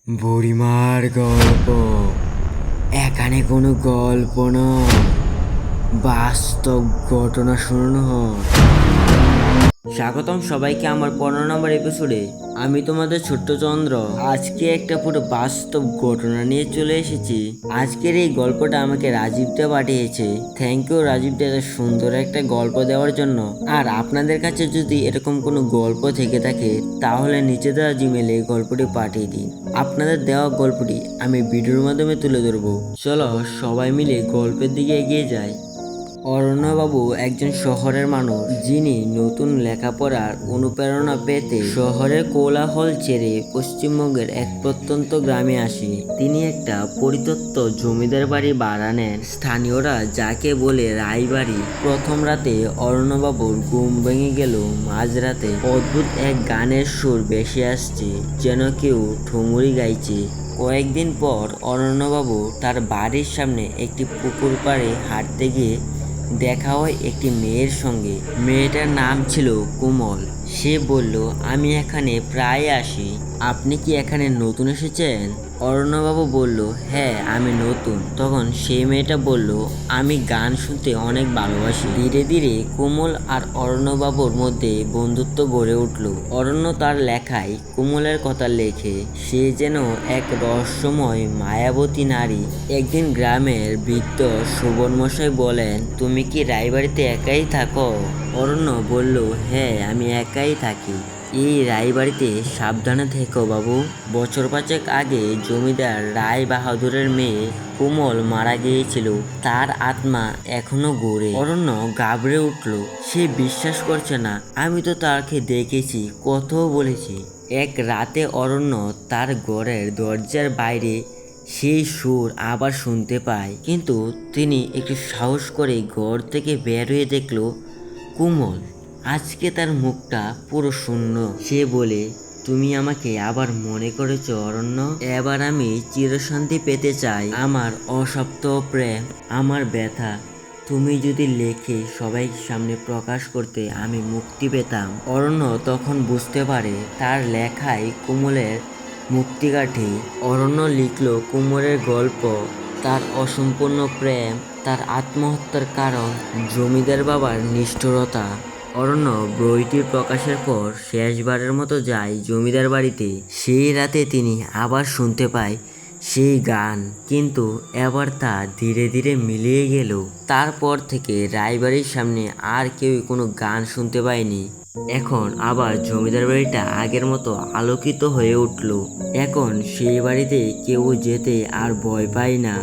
বুড়িমার গল্প এখানে কোনো গল্প নয়, বাস্তব ঘটনা শুনুন। স্বাগতম সবাইকে আমার 15 নম্বর এপিসোডে। আমি তোমাদের ছোট্ট চন্দ্র। আজকে একটা পুরো বাস্তব ঘটনা নিয়ে চলে এসেছি। আজকের এই গল্পটা আমাকে রাজীবদা পাঠিয়েছে। থ্যাংক ইউ রাজীবদা, এত সুন্দর একটা গল্প দেওয়ার জন্য। আর আপনাদের কাছে যদি এরকম কোনো গল্প থেকে থাকে তাহলে নিচে দেওয়া জিমেলে গল্পটি পাঠিয়ে দিন। আপনাদের দেওয়া গল্পটি আমি ভিডিওর মাধ্যমে তুলে ধরবো। চলো সবাই মিলে গল্পের দিকে এগিয়ে যাই। অরণ্যবাবু একজন শহরের মানুষ, যিনি নতুন লেখাপড়ার অনুপ্রেরণা পেতে শহরের কোলাহল ছেড়ে পশ্চিমবঙ্গের এক প্রত্যন্ত গ্রামে আসে। তিনি একটা পরিত্যক্ত জমিদার বাড়ি ভাড়া নেন। স্থানীয়রা যাকে বলে রায়বাড়ি। প্রথম রাতে অরণ্যবাবুর ঘুম ভেঙে গেল মাঝরাতে। অদ্ভুত এক গানের সুর ভেসে আসছে, যেন কেউ ঠুমুরি গাইছে। কয়েকদিন পর অরণ্যবাবু তার বাড়ির সামনে একটি পুকুর পাড়ে হাঁটতে গিয়ে দেখা হয় একটি মেয়ের সঙ্গে। মেয়েটার নাম ছিল কোমল। সে বলল, আমি এখানে প্রায় আসি। আপনি কি এখানে নতুন এসেছেন? অরণ্যবাবু বলল, হ্যাঁ আমি নতুন। তখন সেই মেয়েটা বলল, আমি গান শুনতে অনেক ভালোবাসি। ধীরে ধীরে কোমল আর অরণ্যবাবুর মধ্যে বন্ধুত্ব গড়ে উঠল। অরণ্য তার লেখায় কোমলের কথা লেখে। সে যেন এক রহস্যময় মায়াবতী নারী। একদিন গ্রামের বৃদ্ধ সুবর্ণমশাই বলেন, তুমি কি রায়বাড়িতে একাই থাকো? অরণ্য বলল, হ্যাঁ আমি একাই থাকি। এই রায়বাড়িতে সাবধানে থেকো বাবু। বছর 5 আগে জমিদার রায় বাহাদুরের মেয়ে কোমল মারা গিয়েছিল। তার আত্মা এখনো ঘুরে। অরণ্য ঘাবড়ে উঠল। সে বিশ্বাস করছে না। আমি তো তাকে দেখেছি, কথাও বলেছি। এক রাতে অরণ্য তার ঘরের দরজার বাইরে সেই সুর আবার শুনতে পায়। কিন্তু তিনি একটু সাহস করে ঘর থেকে বের হয়ে দেখল কোমল। আজকে তার মুখটা পুরো শূন্য। সে বলে, তুমি আমাকে আবার মনে করেছ অরণ্য? এবার আমি চিরশান্তি পেতে চাই। আমার অসপ্ত প্রেম, আমার ব্যথা তুমি যদি লেখে সবাই সামনে প্রকাশ করতে আমি মুক্তি পেতাম। অরণ্য তখন বুঝতে পারে তার লেখায় কোমলের মুক্তিকাঠি। অরণ্য লিখল কোমলের গল্প, তার অসম্পূর্ণ প্রেম, তার আত্মহত্যার কারণ, জমিদার বাবার নিষ্ঠুরতা। অরণ্য বইটি প্রকাশের পর শেষবারের মতো যায় জমিদার বাড়িতে। সেই রাতে তিনি আবার শুনতে পায় সেই গান, কিন্তু এবার তা ধীরে ধীরে মিলিয়ে গেল। তারপর থেকে রায়বাড়ির সামনে আর কেউ কোনো গান শুনতে পায়নি। এখন আবার জমিদার বাড়িটা আগের মতো আলোকিত হয়ে উঠল। এখন সেই বাড়িতে কেউ যেতে আর ভয় পায় না।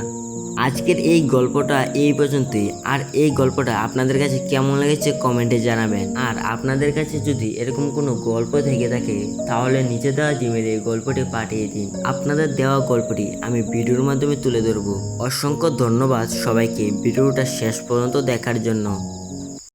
আজকের এই গল্পটা এই পর্যন্তই। আর এই গল্পটা আপনাদের কাছে কেমন লেগেছে কমেন্টে জানাবেন। আর আপনাদের কাছে যদি এরকম কোনো গল্প থেকে থাকে তাহলে নিচে দেওয়া জিমেলে গল্পটি পাঠিয়ে দিন। আপনাদের দেওয়া গল্পটি আমি ভিডিওর মাধ্যমে তুলে ধরবো। অসংখ্য ধন্যবাদ সবাইকে ভিডিওটা শেষ পর্যন্ত দেখার জন্য।